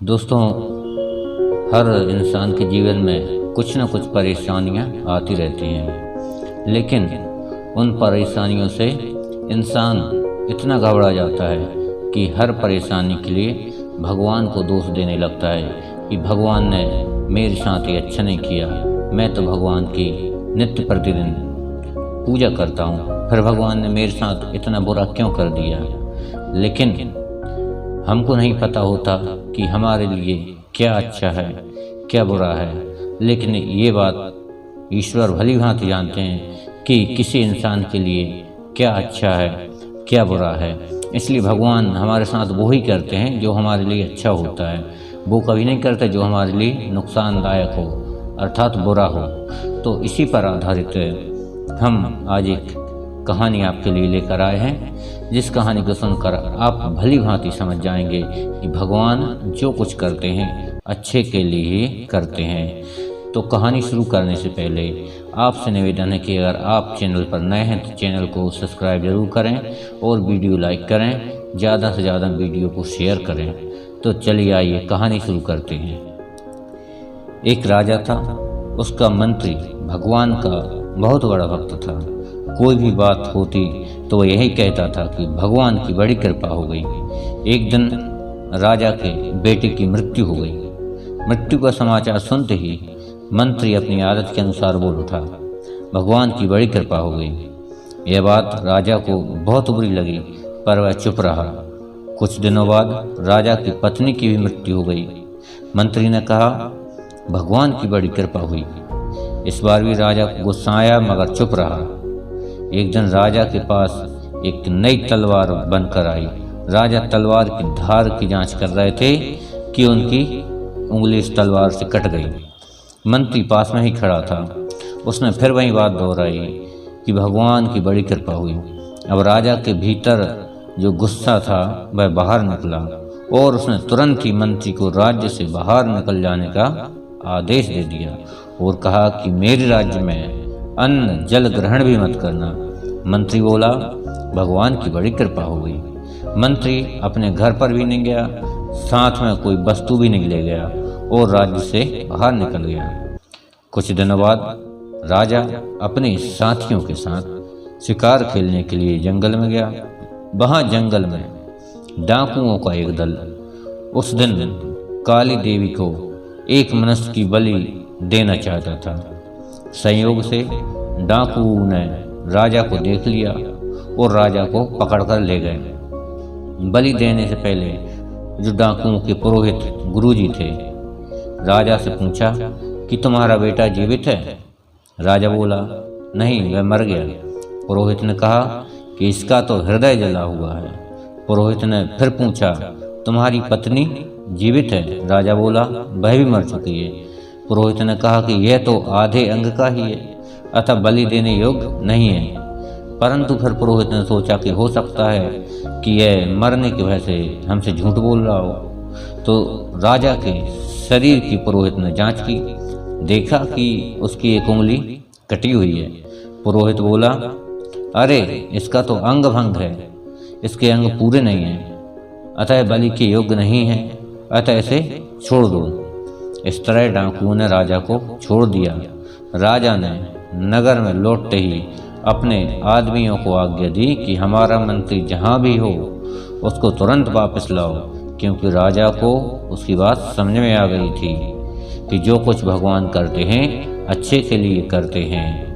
दोस्तों, हर इंसान के जीवन में कुछ न कुछ परेशानियां आती रहती हैं, लेकिन उन परेशानियों से इंसान इतना घबरा जाता है कि हर परेशानी के लिए भगवान को दोष देने लगता है कि भगवान ने मेरे साथ ये अच्छा नहीं किया। मैं तो भगवान की नित्य प्रतिदिन पूजा करता हूँ, फिर भगवान ने मेरे साथ इतना बुरा क्यों कर दिया। लेकिन हमको नहीं पता होता कि हमारे लिए क्या अच्छा है क्या बुरा है, लेकिन ये बात ईश्वर भली भांति जानते हैं कि किसी इंसान के लिए क्या अच्छा है क्या बुरा है। इसलिए भगवान हमारे साथ वो ही करते हैं जो हमारे लिए अच्छा होता है, वो कभी नहीं करते जो हमारे लिए नुकसानदायक हो अर्थात बुरा हो। तो इसी पर आधारित हम आज एक कहानी आपके लिए लेकर आए हैं, जिस कहानी को सुनकर आप भली भांति समझ जाएंगे कि भगवान जो कुछ करते हैं अच्छे के लिए ही करते हैं। तो कहानी शुरू करने से पहले आपसे निवेदन है कि अगर आप चैनल पर नए हैं तो चैनल को सब्सक्राइब जरूर करें और वीडियो लाइक करें, ज़्यादा से ज़्यादा वीडियो को शेयर करें। तो चलिए आइए कहानी शुरू करते हैं। एक राजा था, उसका मंत्री भगवान का बहुत बड़ा भक्त था। कोई भी बात होती तो वह यही कहता था कि भगवान की बड़ी कृपा हो गई। एक दिन राजा के बेटे की मृत्यु हो गई। मृत्यु का समाचार सुनते ही मंत्री अपनी आदत के अनुसार बोल उठा, भगवान की बड़ी कृपा हो गई। यह बात राजा को बहुत बुरी लगी, पर वह चुप रहा। कुछ दिनों बाद राजा की पत्नी की भी मृत्यु हो गई। मंत्री ने कहा, भगवान की बड़ी कृपा हुई। इस बार भी राजा को गुस्सा आया, मगर चुप रहा। एक दिन राजा के पास एक नई तलवार बनकर आई। राजा तलवार की धार की जांच कर रहे थे कि उनकी उंगली इस तलवार से कट गई। मंत्री पास में ही खड़ा था। उसने फिर वही बात दोहराई कि भगवान की बड़ी कृपा हुई। अब राजा के भीतर जो गुस्सा था वह बाहर निकला और उसने तुरंत ही मंत्री को राज्य से बाहर निकल जाने का आदेश दे दिया और कहा कि मेरे राज्य में अन्न जल ग्रहण भी मत करना। मंत्री बोला, भगवान की बड़ी कृपा हो गई। मंत्री अपने घर पर भी नहीं गया, साथ में कोई वस्तु भी नहीं ले गया और राज्य से बाहर निकल गया। कुछ दिनों बाद राजा अपने साथियों के साथ शिकार खेलने के लिए जंगल में गया। वहां जंगल में डाकुओं का एक दल उस दिन काली देवी को एक मनुष्य की बलि देना चाहता था। संयोग से डाकुओं ने राजा को देख लिया और राजा को पकड़कर ले गए। बलि देने से पहले जो डाकुओं के पुरोहित गुरुजी थे, राजा से पूछा कि तुम्हारा बेटा जीवित है? राजा बोला, नहीं, वह मर गया। पुरोहित ने कहा कि इसका तो हृदय जला हुआ है। पुरोहित ने फिर पूछा, तुम्हारी पत्नी जीवित है? राजा बोला, वह भी मर चुकी है। पुरोहित ने कहा कि यह तो आधे अंग का ही है, अतः बलि देने योग्य नहीं है। परंतु फिर पुरोहित ने सोचा कि हो सकता है कि यह मरने की वजह से हमसे झूठ बोल रहा हो। तो राजा के शरीर की पुरोहित ने जांच की, देखा कि उसकी एक उंगली कटी हुई है। पुरोहित बोला, अरे इसका तो अंग भंग है, इसके अंग पूरे नहीं हैं, अतः बलि के योग्य नहीं है, अतः इसे छोड़ दो। इस तरह डाकुओं ने राजा को छोड़ दिया। राजा ने नगर में लौटते ही अपने आदमियों को आज्ञा दी कि हमारा मंत्री जहाँ भी हो उसको तुरंत वापस लाओ, क्योंकि राजा को उसकी बात समझ में आ गई थी कि जो कुछ भगवान करते हैं अच्छे के लिए करते हैं।